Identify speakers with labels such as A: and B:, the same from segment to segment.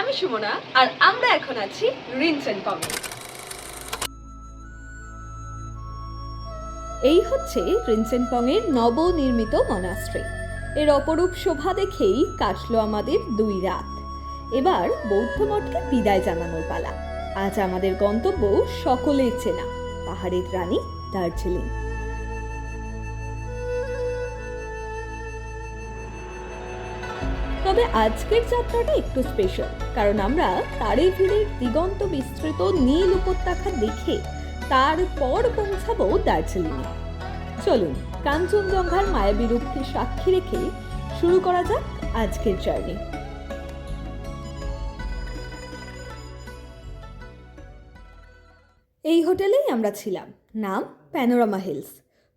A: আমি সুমনা আর আমরা এখন আছি রিনচেনপং। এই হচ্ছে রিনচেনপং এর নবনির্মিত মনাস্ট্রি। এর অপরূপ শোভা দেখেই কাটলো আমাদের 2 রাত। এবার বৌদ্ধ মঠকে বিদায় জানানোর পালা। আজ আমাদের গন্তব্য সকলের চেনা পাহাড়ের রানী দার্জিলিং। তবে আজকের যাত্রাটা একটু স্পেশাল, কারণ আমরা তারেভিরের দিগন্ত বিস্তৃত নীল উপত্যকা দেখে তারপর পৌঁছাবো দার্জিলিংয়ে। চলুন কাঞ্চনজঙ্ঘার মায়াবী রূপকে সাক্ষী রেখে শুরু করা যাক আজকের জার্নি। এই হোটেলেই আমরা ছিলাম, নাম প্যানোরামা হিলস।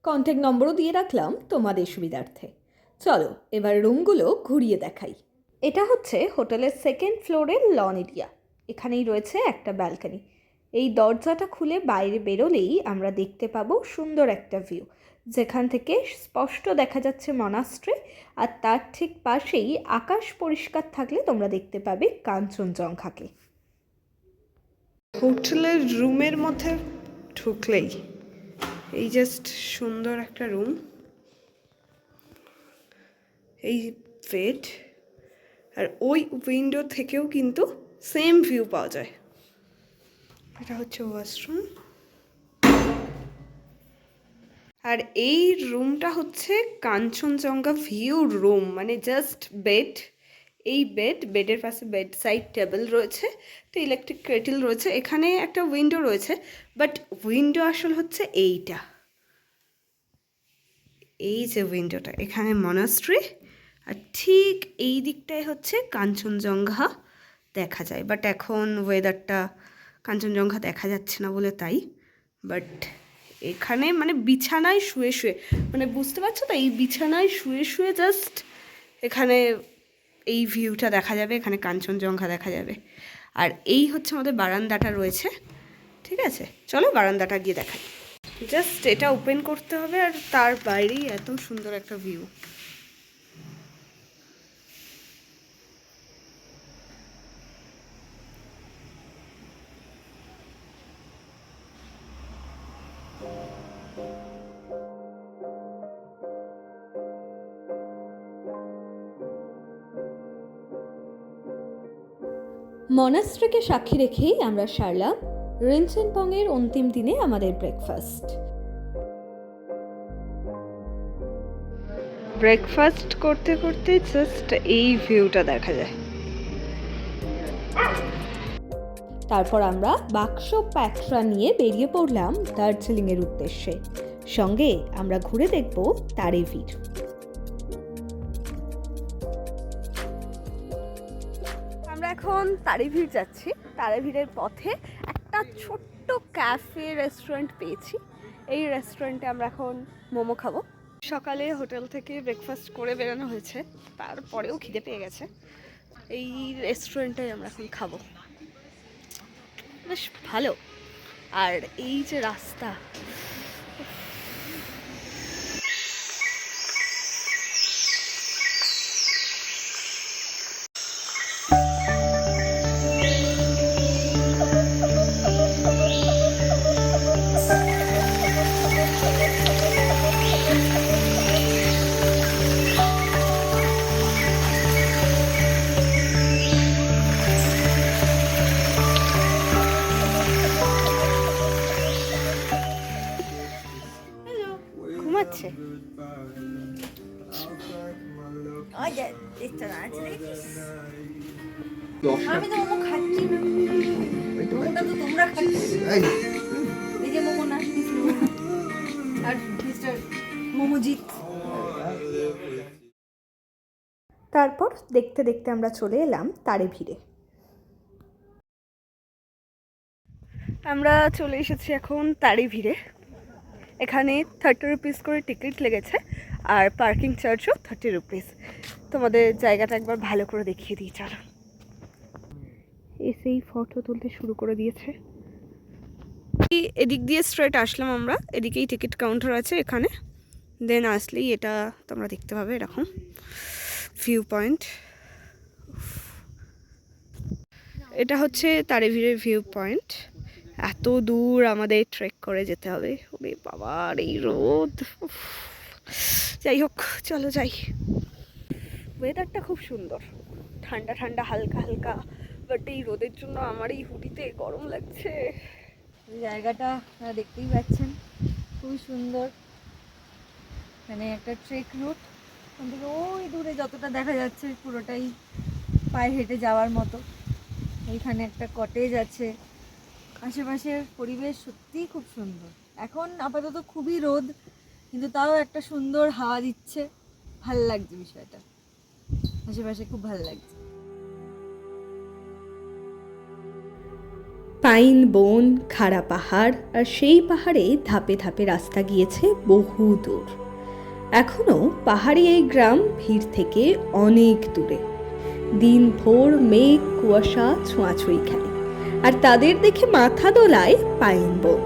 A: কন্ট্যাক্ট নম্বরও দিয়ে রাখলাম তোমাদের সুবিধার্থে। চলো এবার রুমগুলো ঘুরিয়ে দেখাই। এটা হচ্ছে হোটেলের 2nd ফ্লোরের লন এরিয়া। এখানেই রয়েছে একটা ব্যালকনি। এই দরজাটা খুলে বাইরে বেরোলেই আমরা দেখতে পাবো সুন্দর একটা ভিউ, যেখান থেকে স্পষ্ট দেখা যাচ্ছে মনাস্ট্রি, আর তার ঠিক পাশেই আকাশ পরিষ্কার থাকলে তোমরা দেখতে পাবে কাঞ্চনজঙ্ঘাকে।
B: হোটেলের রুমের মধ্যে ঢুকলেই এই জাস্ট সুন্দর একটা রুম, এই বেড, আর ওই উইন্ডো থেকেও কিন্তু সেম ভিউ পাওয়া যায়। এটা হচ্ছে ওয়াশরুম, আর এই রুমটা হচ্ছে কাঞ্চনজঙ্ঘা ভিউ রুম। মানে জাস্ট বেড, এই বেডের পাশে বেড সাইড টেবিল রয়েছে, তো ইলেকট্রিক কেটেল রয়েছে, এখানে একটা উইন্ডো রয়েছে, বাট উইন্ডো আসল হচ্ছে এইটা, এই যে উইন্ডোটা, এখানে মনাস্ট্রি, আর ঠিক এই দিকটায় হচ্ছে কাঞ্চনজঙ্ঘা দেখা যায়। বাট এখন ওয়েদারটা কাঞ্চনজঙ্ঘা দেখা যাচ্ছে না বলে তাই। বাট এখানে মানে বিছানায় শুয়ে শুয়ে, মানে বুঝতে পারছো তো, এই বিছানায় শুয়ে শুয়ে জাস্ট এখানে এই ভিউটা দেখা যাবে, এখানে কাঞ্চনজঙ্ঘা দেখা যাবে। আর এই হচ্ছে আমাদের বারান্দাটা রয়েছে। ঠিক আছে, চলো বারান্দাটা গিয়ে দেখাই। জাস্ট এটা ওপেন করতে হবে, আর তার বাইরেই এত সুন্দর একটা ভিউ।
A: মনাস্ট্রিকে সাক্ষী রেখেই আমরা সারলাম রিনচেনপং এর অন্তিম দিনে আমাদের
B: ব্রেকফাস্ট করতে করতে জাস্ট এই ভিউটা দেখা যায়।
A: তারপর আমরা বাক্স প্যাকরা নিয়ে বেরিয়ে পড়লাম দার্জিলিং এর উদ্দেশ্যে। সঙ্গে আমরা ঘুরে দেখব তারেভির। আমরা এখন তারেভির যাচ্ছি। তারেভিরের পথে একটা ছোট্ট ক্যাফে রেস্টুরেন্ট পেয়েছি। এই রেস্টুরেন্টে আমরা এখন মোমো খাবো।
B: সকালে হোটেল থেকে ব্রেকফাস্ট করে বেরোনো হয়েছে, তারপরেও খিদে পেয়ে গেছে। এই রেস্টুরেন্টে আমরা এখন খাবো, বেশ ভালো। আর এই যে রাস্তা, ঘুমাচ্ছে।
A: আমি তো মোমো খাচ্ছি না, মোমোটা তো তোমরা খাচ্ছি। এই যে মোমো নাশ আর মিস্টার মোমোজিৎ। তারপর দেখতে দেখতে আমরা চলে এলাম তারেভিরে।
B: আমরা চলে এসেছি এখন তারেভিরে। এখানে 30 রুপিস করে টিকিট লেগেছে, আর পার্কিং চার্জও 30 রুপিস। তোমাদের জায়গাটা একবার ভালো করে দেখিয়ে দিই, চলো। এসেই ফটো তুলতে শুরু করে দিয়েছে। এদিক দিয়ে স্ট্রেট আসলাম আমরা, এদিকেই টিকিট কাউন্টার আছে এখানে। দেন আসলেই এটা তোমরা দেখতে পাবে, এরকম ভিউ পয়েন্ট। এটা হচ্ছে তারেভিরের ভিউ পয়েন্ট। এত দূর আমাদের ট্রেক করে যেতে হবে, ওরে বাবার এই রোদ। উফ। যাই হোক, চলো যাই। ওয়েদারটা খুব সুন্দর, ঠান্ডা ঠান্ডা হালকা হালকা, বাট এই রোদের জন্য আমার এই হুডিতে গরম লাগছে।
C: জায়গাটা আপনারা দেখতেই পাচ্ছেন, খুবই সুন্দর। এখানে একটা ট্রেক রুট, ওখান থেকে ওই দূরে যতটা দেখা যাচ্ছে পুরোটাই পায়ে হেঁটে যাওয়ার মতো। এইখানে একটা কটেজ আছে, আশেপাশের পরিবেশ সত্যিই খুব সুন্দর। এখন আপাতত খুবই রোদ, কিন্তু তাও একটা সুন্দর হাওয়া দিচ্ছে, ভাল লাগছে বিষয়টা, আশেপাশে খুব ভালো লাগছে।
A: পাইন বন, খাড়া পাহাড়, আর সেই পাহাড়ে ধাপে ধাপে রাস্তা গিয়েছে বহু দূর। এখনো পাহাড়ি এই গ্রাম ভিড় থেকে অনেক দূরে। দিন ভোর মেঘ কুয়াশা ছোঁয়াছুঁই খেলে, আর তাদের দেখে মাথা দোলায় পাইন বন।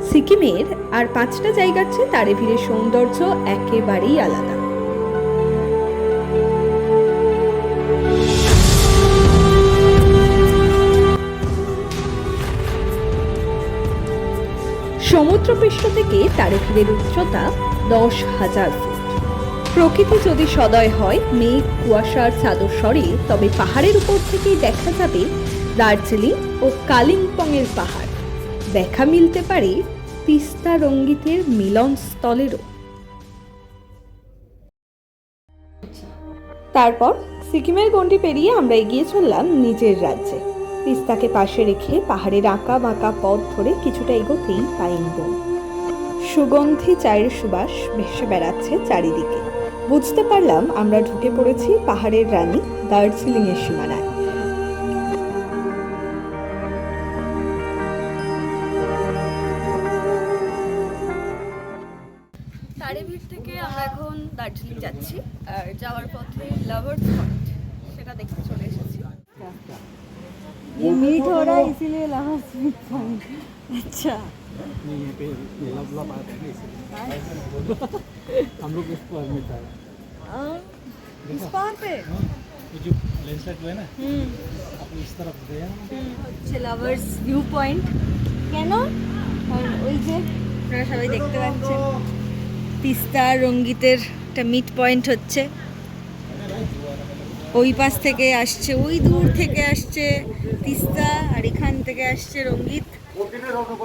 A: সিকিমের আর 5টা জায়গার চেয়ে তারেভিরের সৌন্দর্য একেবারেই আলাদা। সমুদ্রপৃষ্ঠ থেকে তারেভিরের উচ্চতা 10,000 ফুট। প্রকৃতি যদি সদয় হয় মেঘ কুয়াশার চাদর সরে, তবে পাহাড়ের উপর থেকেই দেখা যাবে দার্জিলিং ও কালিম্পংয়ের পাহাড়। দেখা মিলতে পারে তিস্তা রঙ্গিতের মিলন স্থলেরও। তারপর সিকিমের গণ্ডি পেরিয়ে আমরা এগিয়ে চললাম নিজের রাজ্যে। তিস্তাকে পাশে রেখে পাহাড়ের আঁকা বাঁকা পথ ধরে কিছুটা এগোতেই পাইন বন। সুগন্ধি চায়ের সুবাস ভেসে বেড়াচ্ছে চারিদিকে। বুঝতে পারলাম আমরা ঢুকে পড়েছি পাহাড়ের রানী দার্জিলিংয়ের সীমানায়।
B: তারেভির থেকে আমরা এখন দার্জিলিং যাচ্ছি, আর যাওয়ার পথে লাভার্স পয়েন্ট, সেটা দেখতে চলে এসেছি।
C: ये मीट हो रहा है इसीलिए लवर्स मीट पॉइंट। अच्छा,
D: नहीं ये पे ये लवला बात है ना इसलिए हम लोग इसको मिलता है
C: इस पार पे
D: ये जो लैंडस्लाइड हुआ है ना आप इस तरफ गए ना
C: হচ্ছে লাভার্স ভিউ পয়েন্ট। কেন? কারণ ওই যে আপনারা সবাই দেখতে পাচ্ছেন তিস্তা রঙ্গিতের একটা মিট পয়েন্ট হচ্ছে, ওই পাশ থেকে আসছে, ওই দূর থেকে আসছে তিস্তা, আর এখান থেকে আসছে রঙ্গিত।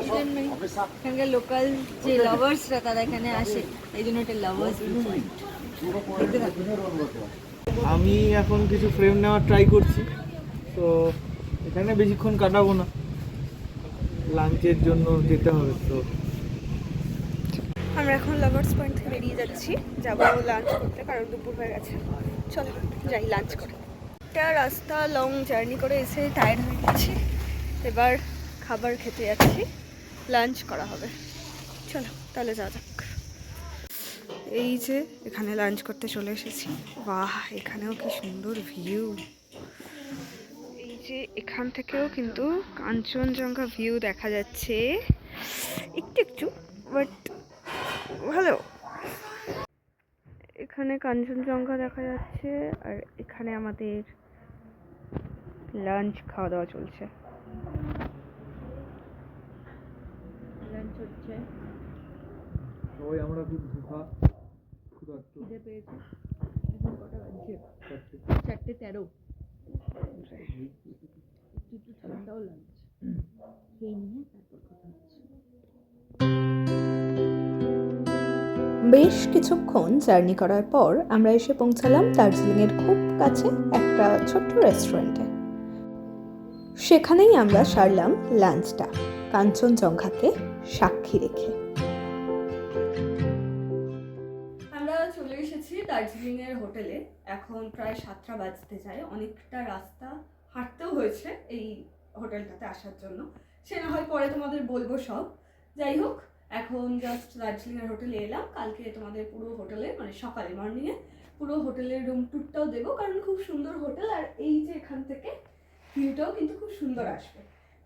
C: এই জন্যই এখানকার লোকাল যে লাভার্সরা তারা এখানে আসে, এই জন্য এটা লাভার্স ভিউ পয়েন্ট। দেখতে থাকুন।
D: আমি এখন কিছু ফ্রেম নেওয়ার ট্রাই করছি, তো এখানে বেশিক্ষণ কাটাবো না, লাঞ্চের জন্য যেতে হবে। তো
B: আমরা এখন লাভার্স পয়েন্ট থেকে বেরিয়ে যাচ্ছি, যাবো লাঞ্চ করতে, কারণ দুপুর হয়ে গেছে। চলো যাই লাঞ্চ করে। একটা রাস্তা লং জার্নি করে এসে টায়ার্ড হয়ে গেছি, এবার খাবার খেতে যাচ্ছি, লাঞ্চ করা হবে। চলো তাহলে যাওয়া যাক। এই যে এখানে লাঞ্চ করতে চলে এসেছি। বাহ, এখানেও কি সুন্দর ভিউ। এই যে এখান থেকেও কিন্তু কাঞ্চনজঙ্ঘা ভিউ দেখা যাচ্ছে, একটু একটু, বাট ভালো। এখানে কাঞ্চনজঙ্ঘা দেখা যাচ্ছে, আর এখানে আমাদের লাঞ্চ খাওয়া দাওয়া চলছে।
C: লাঞ্চ হচ্ছে,
D: সবাই আমরা খুব ক্ষুধার্ত।
C: খিদে পেয়েছে। এখন কটা বাজছে? 4:13। একটু ঠান্ডাও লাগছে, খেয়ে নিয়ে তারপর কথা হচ্ছে।
A: বেশ কিছুক্ষণ জার্নি করার পর আমরা এসে পৌঁছালাম দার্জিলিংয়ের খুব কাছে একটা ছোট্ট রেস্টুরেন্টে। সেখানেই আমরা সারলাম লাঞ্চটা, কাঞ্চনজঙ্ঘাকে সাক্ষী রেখে। আমরা চলে এসেছি দার্জিলিংয়ের হোটেলে। এখন প্রায় 7টা বাজতে যায়, অনেকটা রাস্তা হাঁটতেও হয়েছে এই হোটেলটাতে আসার জন্য। সে না হয় পরে তোমাদের বলবো সব। যাই হোক, এখন জাস্ট দার্জিলিংয়ের হোটেলে এলাম। কালকে তোমাদের পুরো হোটেলে, মানে সকালে মর্নিংয়ে পুরো হোটেলের রুম ট্যুরটাও দেবো, কারণ খুব সুন্দর হোটেল। আর এই যে এখান থেকে ভিউটাও কিন্তু খুব সুন্দর আসবে,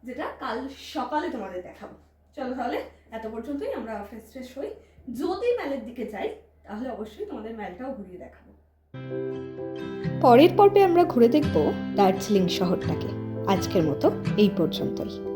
A: যেটা কাল সকালে তোমাদের দেখাবো। চলো তাহলে এত পর্যন্তই, আমরা ফ্রেশ ফ্রেশ হই। যদি ম্যালের দিকে যাই তাহলে অবশ্যই তোমাদের ম্যালটাও ঘুরিয়ে দেখাবো। পরের পর্বে আমরা ঘুরে দেখব দার্জিলিং শহরটাকে। আজকের মতো এই পর্যন্তই।